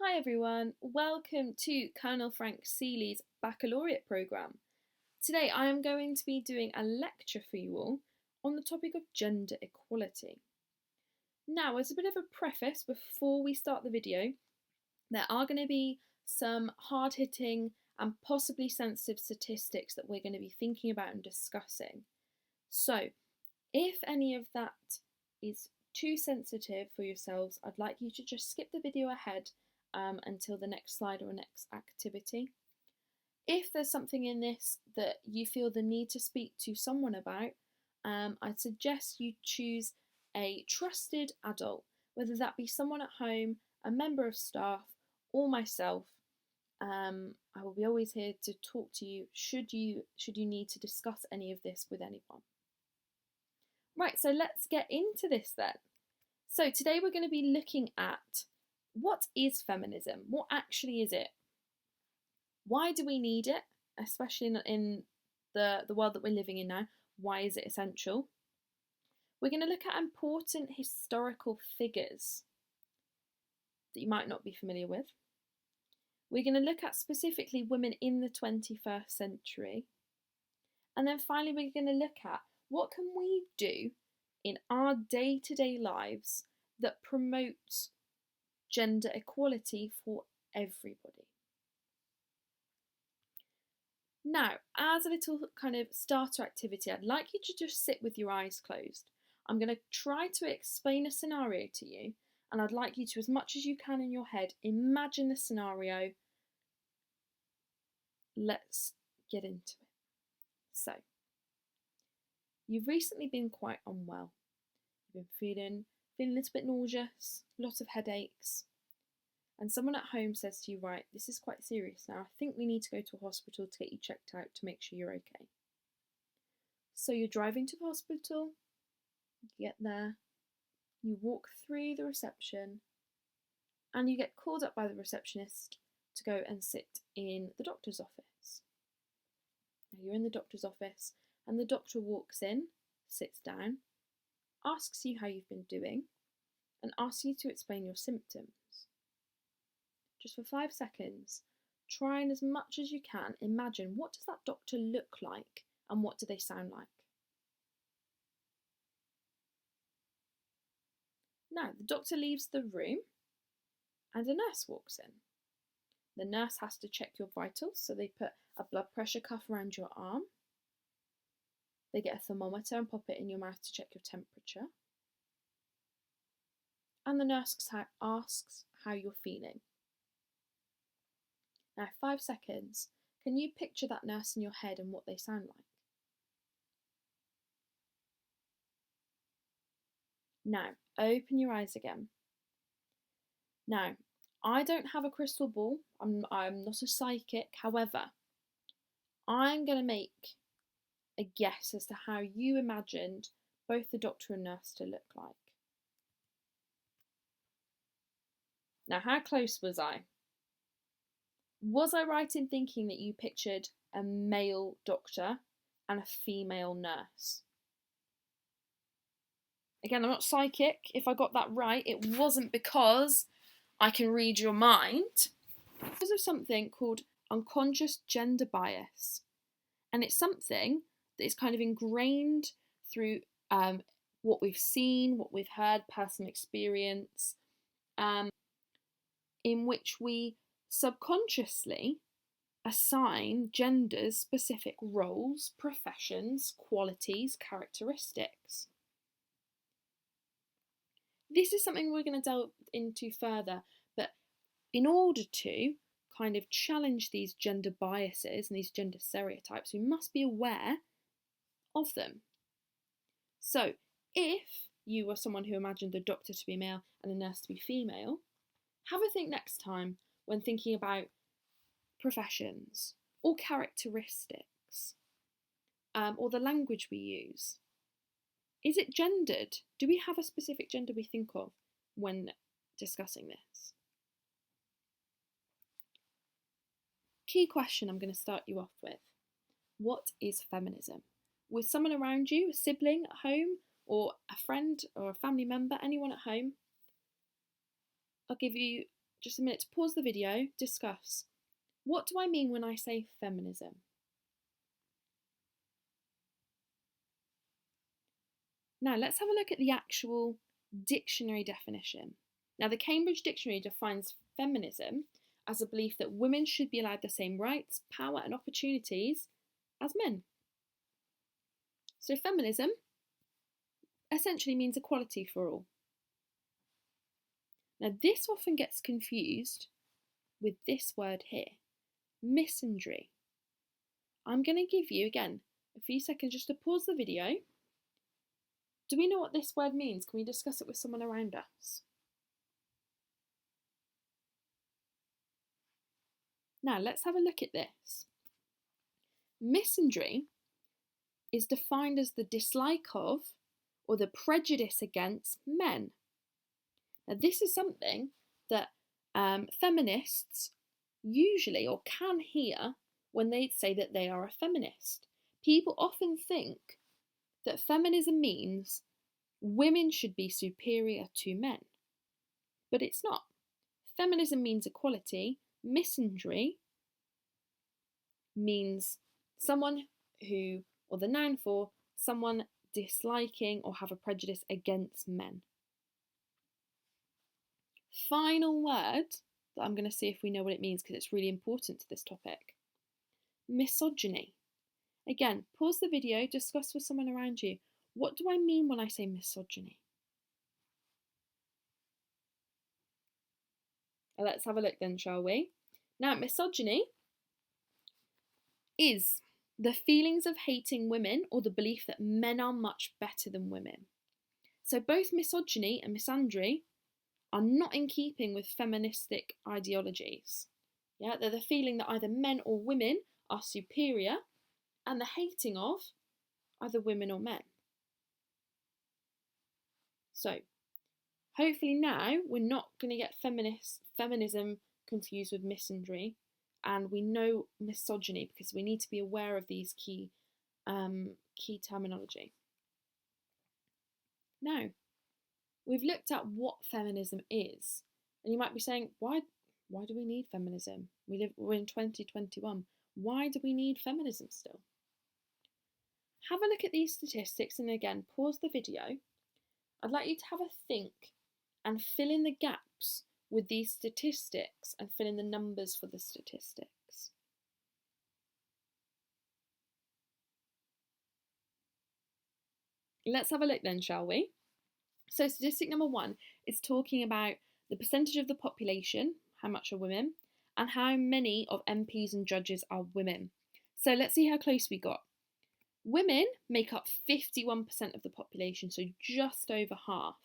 Hi everyone, welcome to Colonel Frank Seeley's Baccalaureate programme. Today I am going to be doing a lecture for you all on the topic of gender equality. Now, as a bit of a preface before we start the video, there are going to be some hard-hitting and possibly sensitive statistics that we're going to be thinking about and discussing. So, if any of that is too sensitive for yourselves, I'd like you to just skip the video ahead until the next slide or next activity. If there's something in this that you feel the need to speak to someone about, I'd suggest you choose a trusted adult, whether that be someone at home, a member of staff, or myself. I will be always here to talk to you should you need to discuss any of this with anyone. Right, so let's get into this then. So today we're going to be looking at what is feminism? What actually is it? Why do we need it, especially in the world that we're living in now? Why is it essential? We're going to look at important historical figures that you might not be familiar with. We're going to look at specifically women in the 21st century. And then finally we're going to look at what can we do in our day-to-day lives that promotes gender equality for everybody. Now, as a little kind of starter activity, I'd like you to just sit with your eyes closed. I'm going to try to explain a scenario to you, and I'd like you to, as much as you can in your head, imagine the scenario. Let's get into it. So, you've recently been quite unwell. You've been feeling a little bit nauseous, lots of headaches, and someone at home says to you, right, this is quite serious now, I think we need to go to a hospital to get you checked out to make sure you're okay. So you're driving to the hospital, you get there, you walk through the reception, and you get called up by the receptionist to go and sit in the doctor's office. Now you're in the doctor's office, and the doctor walks in, sits down, asks you how you've been doing, and asks you to explain your symptoms. Just for 5 seconds, try and as much as you can imagine what does that doctor look like and what do they sound like. Now, the doctor leaves the room and a nurse walks in. The nurse has to check your vitals, so they put a blood pressure cuff around your arm. They get a thermometer and pop it in your mouth to check your temperature. And the nurse asks how you're feeling. Now, 5 seconds. Can you picture that nurse in your head and what they sound like? Now, open your eyes again. Now, I don't have a crystal ball. I'm not a psychic. However, I'm going to make a guess as to how you imagined both the doctor and nurse to look like. Now, how close was I? Was I right in thinking that you pictured a male doctor and a female nurse? Again, I'm not psychic. If I got that right, it wasn't because I can read your mind. Because of something called unconscious gender bias. And it's something that is kind of ingrained through what we've seen, what we've heard, personal experience, in which we subconsciously assign genders specific roles, professions, qualities, characteristics. This is something we're going to delve into further, but in order to kind of challenge these gender biases and these gender stereotypes, we must be aware of them. So, if you were someone who imagined the doctor to be male and the nurse to be female, have a think next time when thinking about professions or characteristics or the language we use. Is it gendered? Do we have a specific gender we think of when discussing this? Key question I'm going to start you off with. What is feminism? With someone around you, a sibling at home, or a friend or a family member, anyone at home, I'll give you just a minute to pause the video, discuss. What do I mean when I say feminism? Now let's have a look at the actual dictionary definition. Now the Cambridge Dictionary defines feminism as a belief that women should be allowed the same rights, power and opportunities as men. So feminism essentially means equality for all. Now this often gets confused with this word here, misandry. I'm going to give you, again, a few seconds just to pause the video. Do we know what this word means? Can we discuss it with someone around us? Now let's have a look at this. Misandry is defined as the dislike of or the prejudice against men. Now this is something that feminists usually or can hear when they say that they are a feminist. People often think that feminism means women should be superior to men, but it's not. Feminism means equality. Misandry means someone who, or the noun for someone disliking or have a prejudice against men. Final word that I'm going to see if we know what it means because it's really important to this topic. Misogyny. Again, pause the video, discuss with someone around you. What do I mean when I say misogyny? Let's have a look then, shall we? Now, misogyny is the feelings of hating women or the belief that men are much better than women. So both misogyny and misandry are not in keeping with feministic ideologies. Yeah, they're the feeling that either men or women are superior and the hating of either women or men. So hopefully now we're not going to get feminism confused with misandry, and we know misogyny because we need to be aware of these key terminology. Now, we've looked at what feminism is, and you might be saying, why do we need feminism? We're in 2021. Why do we need feminism still? Have a look at these statistics, and again, pause the video. I'd like you to have a think and fill in the gaps with these statistics and fill in the numbers for the statistics. Let's have a look then, shall we? So statistic number 1 is talking about the percentage of the population, how much are women, and how many of MPs and judges are women. So let's see how close we got. Women make up 51% of the population, so just over half.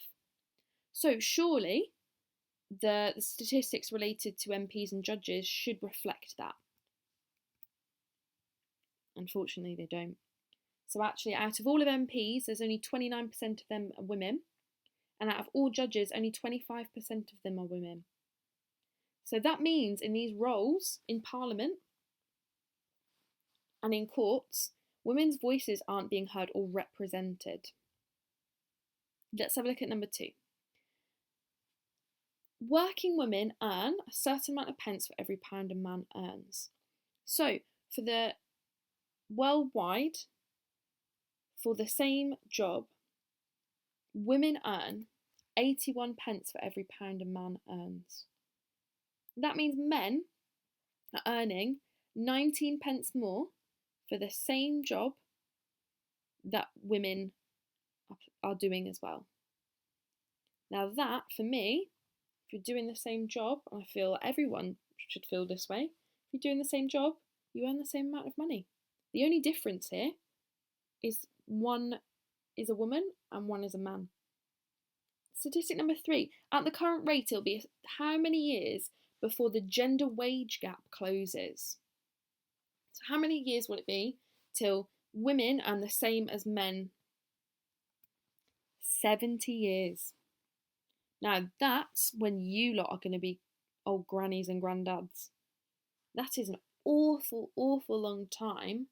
So surely the statistics related to MPs and judges should reflect that. Unfortunately, they don't. So actually, out of all of MPs, there's only 29% of them are women, and out of all judges, only 25% of them are women. So that means in these roles in Parliament and in courts, women's voices aren't being heard or represented. Let's have a look at number 2. Working women earn a certain amount of pence for every pound a man earns. So for the worldwide, for the same job, women earn 81 pence for every pound a man earns. That means men are earning 19 pence more for the same job that women are doing as well. Now that, for me, if you're doing the same job, and I feel everyone should feel this way, if you're doing the same job, you earn the same amount of money. The only difference here is one is a woman and one is a man. Statistic number 3, at the current rate, it'll be how many years before the gender wage gap closes? So how many years will it be till women earn the same as men? 70 years. Now that's when you lot are going to be old grannies and granddads. That is an awful, awful long time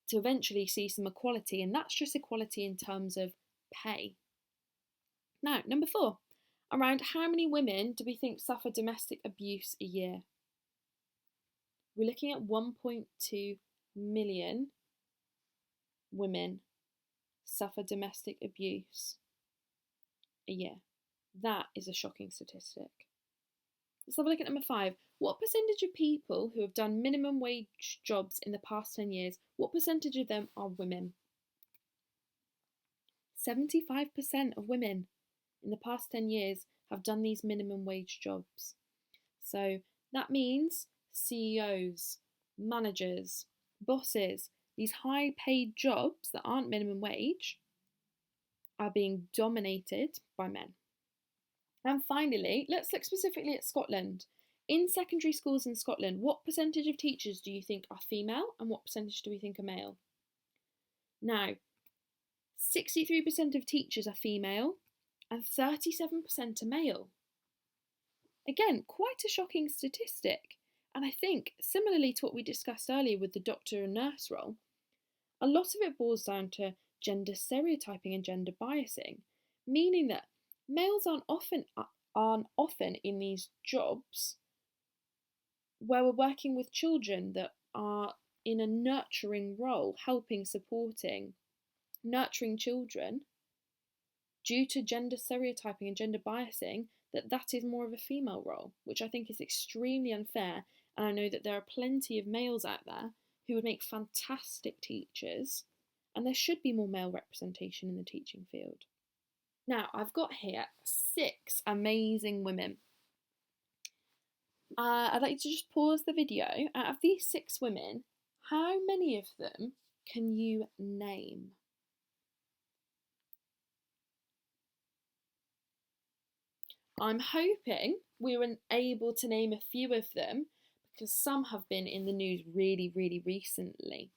to eventually see some equality, and that's just equality in terms of pay. Now, number 4, Around how many women do we think suffer domestic abuse a year? We're looking at 1.2 million women suffer domestic abuse a year. That is a shocking statistic. Let's have a look at number 5. What percentage of people who have done minimum wage jobs in the past 10 years, what percentage of them are women? 75% of women in the past 10 years have done these minimum wage jobs. So that means CEOs, managers, bosses, these high paid jobs that aren't minimum wage are being dominated by men. And finally, let's look specifically at Scotland. In secondary schools in Scotland, what percentage of teachers do you think are female and what percentage do we think are male? Now, 63% of teachers are female and 37% are male. Again, quite a shocking statistic. And I think, similarly to what we discussed earlier with the doctor and nurse role, a lot of it boils down to gender stereotyping and gender biasing, meaning that males aren't often in these jobs where we're working with children that are in a nurturing role, helping, supporting, nurturing children, due to gender stereotyping and gender biasing, that is more of a female role, which I think is extremely unfair. And I know that there are plenty of males out there who would make fantastic teachers, and there should be more male representation in the teaching field. Now, I've got here 6 amazing women. I'd like to just pause the video. Out of these 6 women, how many of them can you name? I'm hoping we were able to name a few of them because some have been in the news really, really recently.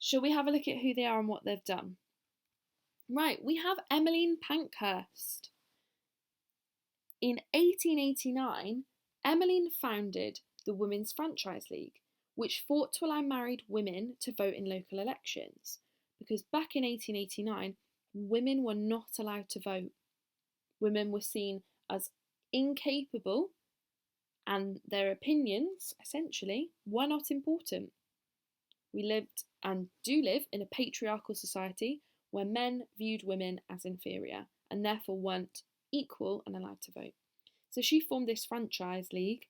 Shall we have a look at who they are and what they've done? Right, we have Emmeline Pankhurst. In 1889, Emmeline founded the Women's Franchise League, which fought to allow married women to vote in local elections, because back in 1889, women were not allowed to vote. Women were seen as incapable, and their opinions, essentially, were not important. We lived and do live in a patriarchal society where men viewed women as inferior and therefore weren't equal and allowed to vote. So she formed this franchise league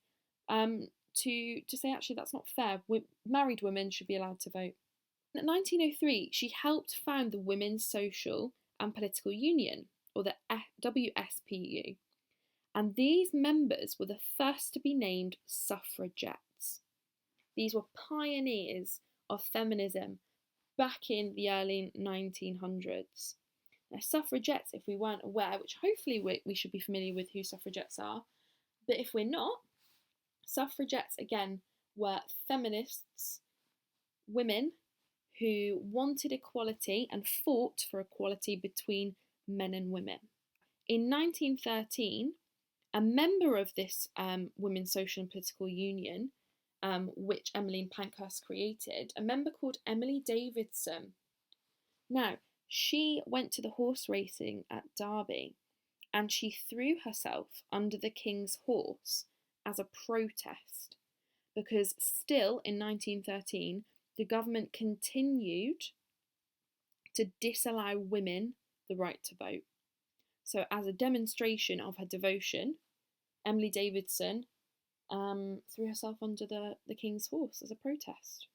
to say, actually, that's not fair. Married women should be allowed to vote. In 1903, she helped found the Women's Social and Political Union, or the WSPU. And these members were the first to be named suffragettes. These were pioneers of feminism back in the early 1900s. Now, suffragettes, if we weren't aware, which hopefully we should be familiar with who suffragettes are, but if we're not, suffragettes, again, were feminists, women who wanted equality and fought for equality between men and women. In 1913, a member of this Women's Social and Political Union, which Emmeline Pankhurst created, a member called Emily Davidson. Now, she went to the horse racing at Derby and she threw herself under the king's horse as a protest because still in 1913 the government continued to disallow women the right to vote. So as a demonstration of her devotion, Emily Davidson threw herself under the king's horse as a protest.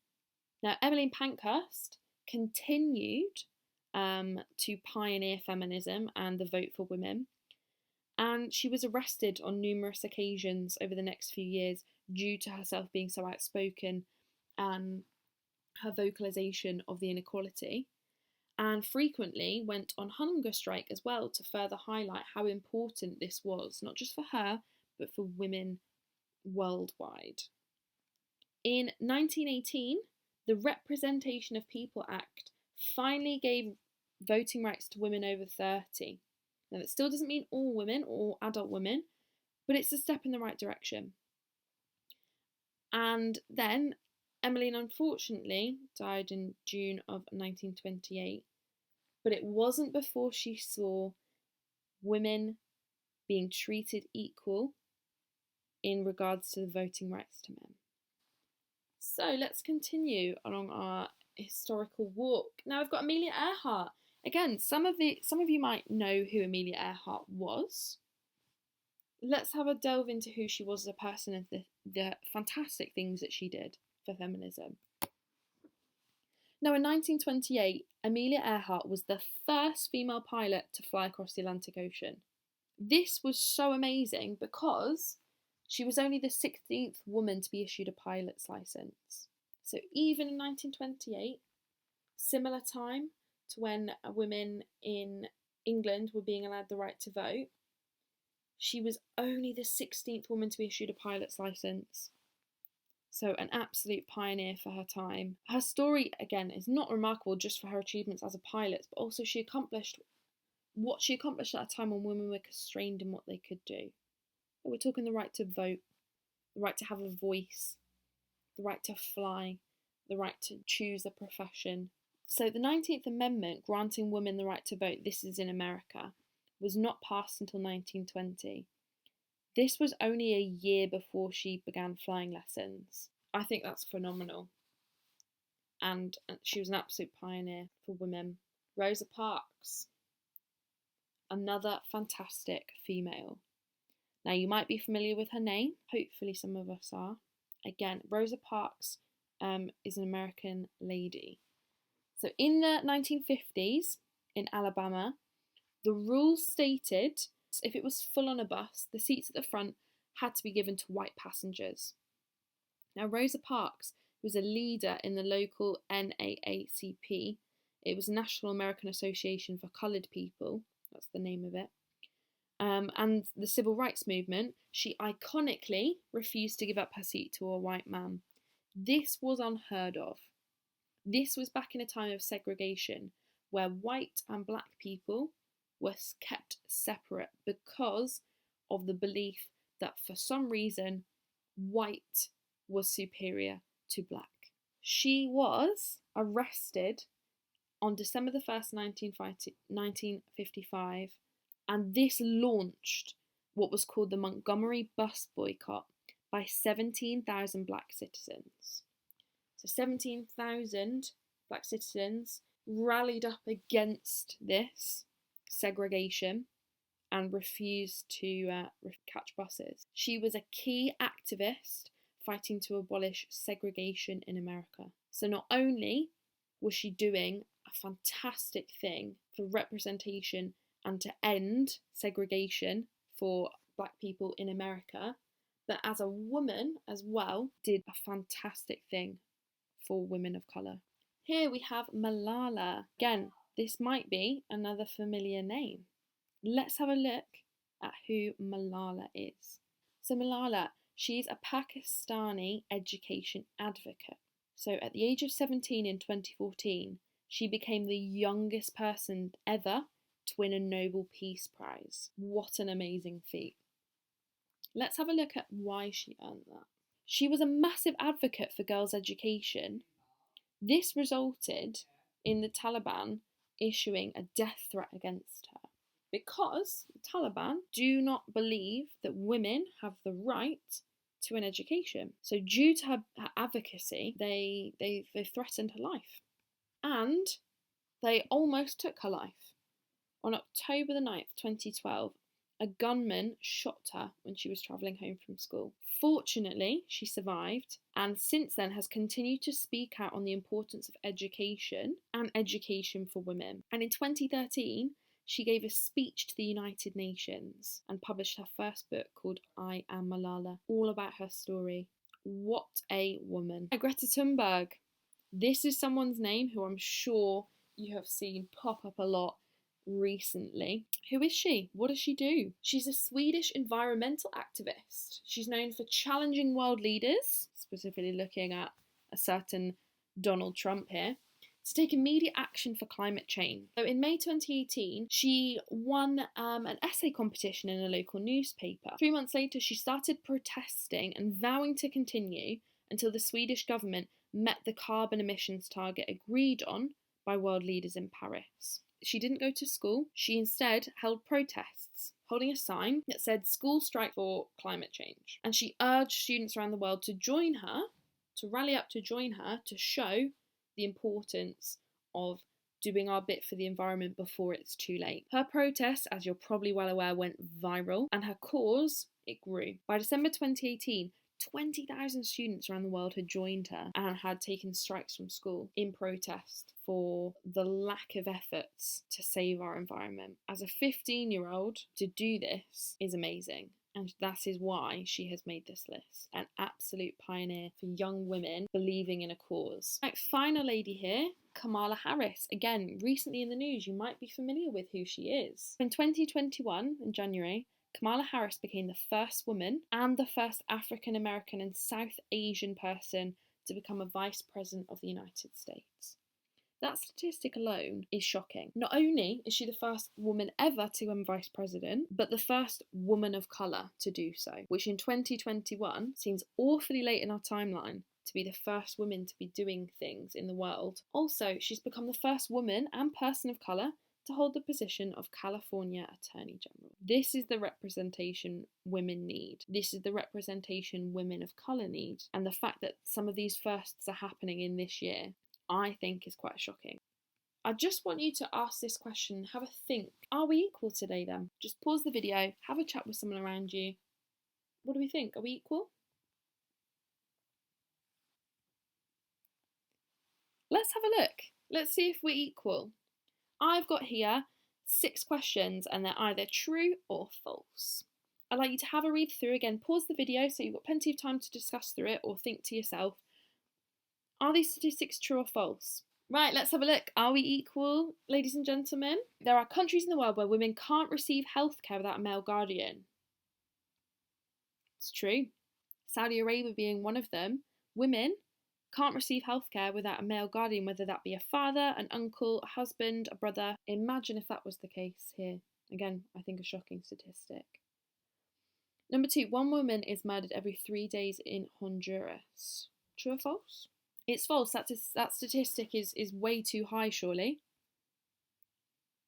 Now, Emmeline Pankhurst continued to pioneer feminism and the vote for women, and she was arrested on numerous occasions over the next few years due to herself being so outspoken and her vocalisation of the inequality, and frequently went on hunger strike as well to further highlight how important this was, not just for her, but for women worldwide. In 1918, the Representation of People Act finally gave voting rights to women over 30. Now, that still doesn't mean all women or adult women, but it's a step in the right direction. And then Emmeline unfortunately died in June of 1928, but it wasn't before she saw women being treated equal in regards to the voting rights to men. So let's continue along our historical walk. Now I've got Amelia Earhart. Again, some of you might know who Amelia Earhart was. Let's have a delve into who she was as a person and the fantastic things that she did for feminism. Now in 1928, Amelia Earhart was the first female pilot to fly across the Atlantic Ocean. This was so amazing because she was only the 16th woman to be issued a pilot's license. So even in 1928, similar time to when women in England were being allowed the right to vote, she was only the 16th woman to be issued a pilot's license. So an absolute pioneer for her time. Her story, again, is not remarkable just for her achievements as a pilot, but also what she accomplished at a time when women were constrained in what they could do. We're talking the right to vote, the right to have a voice, the right to fly, the right to choose a profession. So the 19th Amendment granting women the right to vote, this is in America, was not passed until 1920. This was only a year before she began flying lessons. I think that's phenomenal. And she was an absolute pioneer for women. Rosa Parks, another fantastic female. Now you might be familiar with her name, hopefully some of us are. Again, Rosa Parks is an American lady. So in the 1950s in Alabama, the rules stated if it was full on a bus, the seats at the front had to be given to white passengers. Now Rosa Parks was a leader in the local NAACP. It was National American Association for Coloured People, that's the name of it. And the civil rights movement, she iconically refused to give up her seat to a white man. This was unheard of. This was back in a time of segregation where white and black people were kept separate because of the belief that for some reason white was superior to black. She was arrested on December the 1st, 1955, and this launched what was called the Montgomery bus boycott by 17,000 black citizens. So 17,000 black citizens rallied up against this segregation and refused to catch buses. She was a key activist fighting to abolish segregation in America. So not only was she doing a fantastic thing for representation and to end segregation for black people in America, but as a woman as well, did a fantastic thing for women of colour. Here we have Malala. Again, this might be another familiar name. Let's have a look at who Malala is. So Malala, she's a Pakistani education advocate. So at the age of 17 in 2014, she became the youngest person ever to win a Nobel Peace Prize. What an amazing feat. Let's have a look at why she earned that. She was a massive advocate for girls' education. This resulted in the Taliban issuing a death threat against her because the Taliban do not believe that women have the right to an education. So due to her advocacy, they threatened her life. And they almost took her life. On October the 9th, 2012, a gunman shot her when she was travelling home from school. Fortunately, she survived and since then has continued to speak out on the importance of education and education for women. And in 2013, she gave a speech to the United Nations and published her first book called I Am Malala, all about her story. What a woman. Greta Thunberg. This is someone's name who I'm sure you have seen pop up a lot recently. Who is she? What does she do? She's a Swedish environmental activist. She's known for challenging world leaders, specifically looking at a certain Donald Trump here, to take immediate action for climate change. So in May 2018, she won an essay competition in a local newspaper. 3 months later, she started protesting and vowing to continue until the Swedish government met the carbon emissions target agreed on by world leaders in Paris. she didn't go to school. She instead held protests, holding a sign that said "School Strike for Climate Change." And she urged students around the world to join her, to rally up to join her, to show the importance of doing our bit for the environment before it's too late. Her protest, as you're probably well aware, went viral, and her cause, it grew. By December 2018, 20,000 students around the world had joined her and had taken strikes from school in protest for the lack of efforts to save our environment. As a 15-year-old, to do this is amazing. And that is why she has made this list. An absolute pioneer for young women believing in a cause. Right, final lady here, Kamala Harris. Again, recently in the news, you might be familiar with who she is. In 2021, in January, Kamala Harris became the first woman and the first African American and South Asian person to become a vice president of the United States. That statistic alone is shocking. Not only is she the first woman ever to become vice president, but the first woman of colour to do so, which in 2021 seems awfully late in our timeline to be the first woman to be doing things in the world. Also, she's become the first woman and person of colour to hold the position of California Attorney General. This is the representation women need. This is the representation women of colour need. And the fact that some of these firsts are happening in this year, I think is quite shocking. I just want you to ask this question, have a think. Are we equal today then? Just pause the video, have a chat with someone around you. What do we think? Are we equal? Let's have a look. Let's see if we're equal. I've got here 6 questions and they're either true or false. I'd like you to have a read through. Again, pause the video so you've got plenty of time to discuss through it or think to yourself, are these statistics true or false? Right, let's have a look. Are we equal, ladies and gentlemen? There are countries in the world where women can't receive healthcare without a male guardian. It's true. Saudi Arabia being one of them. Women can't receive healthcare without a male guardian, whether that be a father, an uncle, a husband, a brother. Imagine if that was the case here. Again, I think a shocking statistic. Number 2, 1 woman is murdered every 3 days in Honduras. True or false? It's false. That statistic is way too high, surely.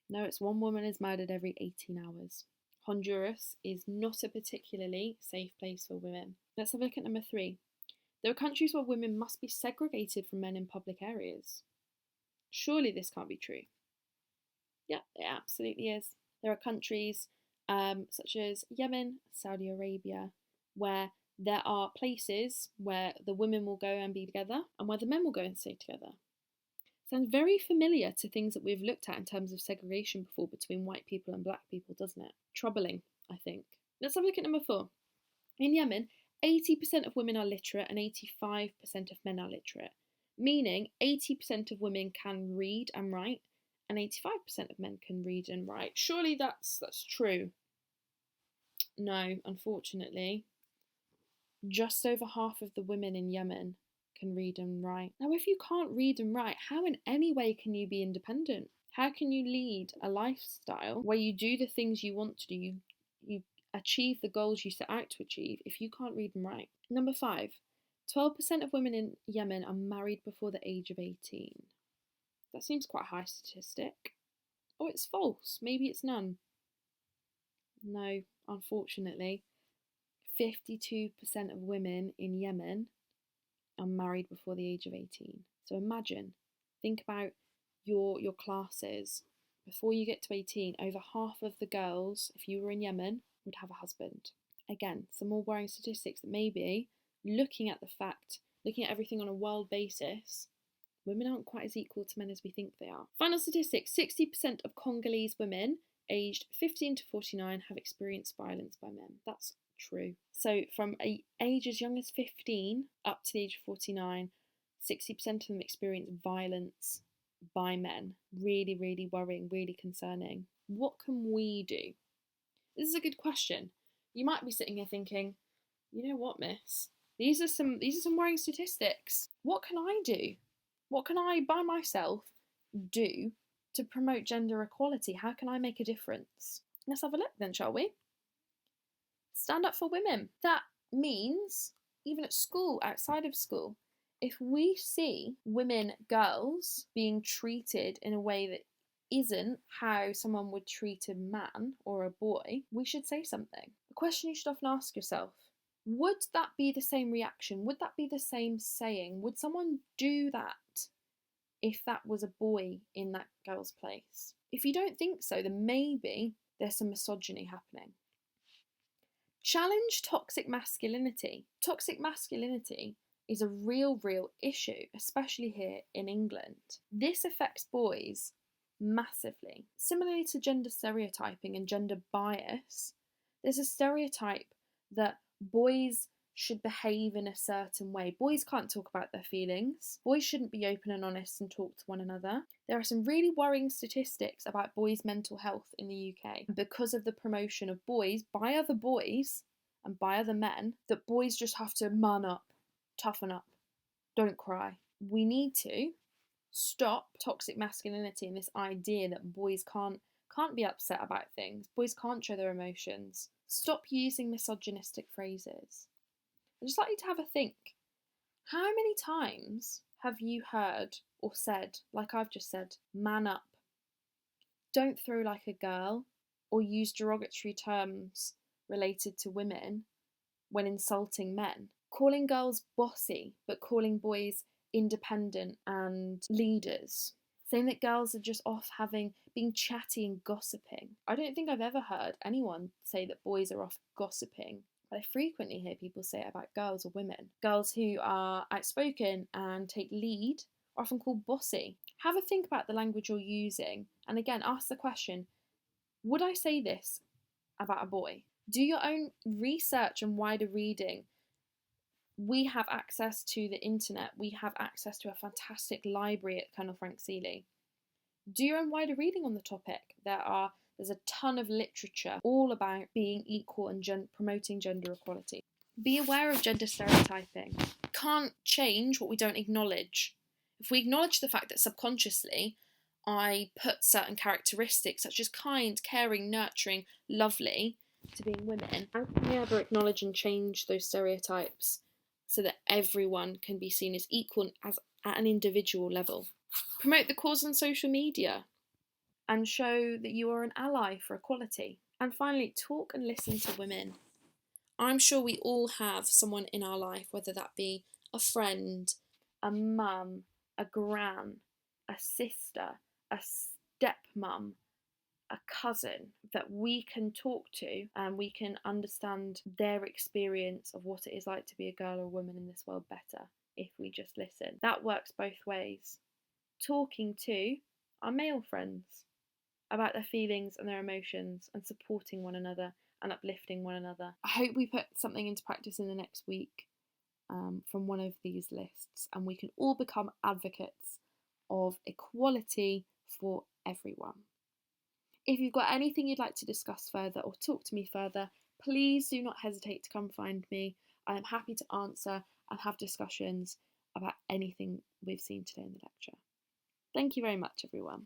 No, it's 1 woman is murdered every 18 hours. Honduras is not a particularly safe place for women. Let's have a look at number 3. There are countries where women must be segregated from men in public areas. Surely this can't be true. Yeah, it absolutely is. There are countries such as Yemen, Saudi Arabia, where there are places where the women will go and be together and where the men will go and stay together. Sounds very familiar to things that we've looked at in terms of segregation before between white people and black people, doesn't it? Troubling, I think. Let's have a look at number 4. In Yemen, 80% of women are literate and 85% of men are literate, meaning 80% of women can read and write and 85% of men can read and write. Surely that's true. No, unfortunately. Just over half of the women in Yemen can read and write. Now, if you can't read and write, how in any way can you be independent? How can you lead a lifestyle where you do the things you want to do, you achieve the goals you set out to achieve if you can't read and write? Number 5, 12% of women in Yemen are married before the age of 18. That seems quite a high statistic. Oh, it's false. Maybe it's none. No, unfortunately. 52% of women in Yemen are married before the age of 18. So imagine, think about your classes. Before you get to 18, over half of the girls, if you were in Yemen, would have a husband. Again, some more worrying statistics that maybe, looking at everything on a world basis, women aren't quite as equal to men as we think they are. Final statistics, 60% of Congolese women aged 15 to 49 have experienced violence by men. That's true. So from an age as young as 15 up to the age of 49, 60% of them experience violence by men. Really, really worrying, really concerning. What can we do? This is a good question. You might be sitting here thinking, you know what, miss? These are some worrying statistics. What can I do? What can I, by myself, do to promote gender equality? How can I make a difference? Let's have a look then, shall we? Stand up for women. That means, even at school, outside of school, if we see women, girls, being treated in a way that isn't how someone would treat a man or a boy, we should say something. The question you should often ask yourself, would that be the same reaction? Would that be the same saying? Would someone do that if that was a boy in that girl's place? If you don't think so, then maybe there's some misogyny happening. Challenge toxic masculinity. Toxic masculinity is a real issue, especially here in England. This affects boys massively. Similarly to gender stereotyping and gender bias, there's a stereotype that boys should behave in a certain way. Boys can't talk about their feelings. Boys shouldn't be open and honest and talk to one another. There are some really worrying statistics about boys' mental health in the UK because of the promotion of boys by other boys and by other men, that boys just have to man up, toughen up, don't cry. We need to stop toxic masculinity and this idea that boys can't be upset about things. Boys can't show their emotions. Stop using misogynistic phrases. I'd just like you to have a think. How many times have you heard or said, like I've just said, man up, don't throw like a girl, or use derogatory terms related to women when insulting men? Calling girls bossy, but calling boys independent and leaders. Saying that girls are just off being chatty and gossiping. I don't think I've ever heard anyone say that boys are off gossiping. But I frequently hear people say it about girls or women. Girls who are outspoken and take lead are often called bossy. Have a think about the language you're using, and again, ask the question, would I say this about a boy? Do your own research and wider reading. We have access to the internet. We have access to a fantastic library at Colonel Frank Seeley. Do your own wider reading on the topic. There's a ton of literature all about being equal and promoting gender equality. Be aware of gender stereotyping. Can't change what we don't acknowledge. If we acknowledge the fact that subconsciously I put certain characteristics such as kind, caring, nurturing, lovely to being women, how can we ever acknowledge and change those stereotypes so that everyone can be seen as equal as at an individual level? Promote the cause on social media and show that you are an ally for equality. And finally, talk and listen to women. I'm sure we all have someone in our life, whether that be a friend, a mum, a gran, a sister, a stepmum, a cousin, that we can talk to and we can understand their experience of what it is like to be a girl or a woman in this world better if we just listen. That works both ways. Talking to our male friends about their feelings and their emotions and supporting one another and uplifting one another. I hope we put something into practice in the next week from one of these lists, and we can all become advocates of equality for everyone. If you've got anything you'd like to discuss further or talk to me further, please do not hesitate to come find me. I am happy to answer and have discussions about anything we've seen today in the lecture. Thank you very much, everyone.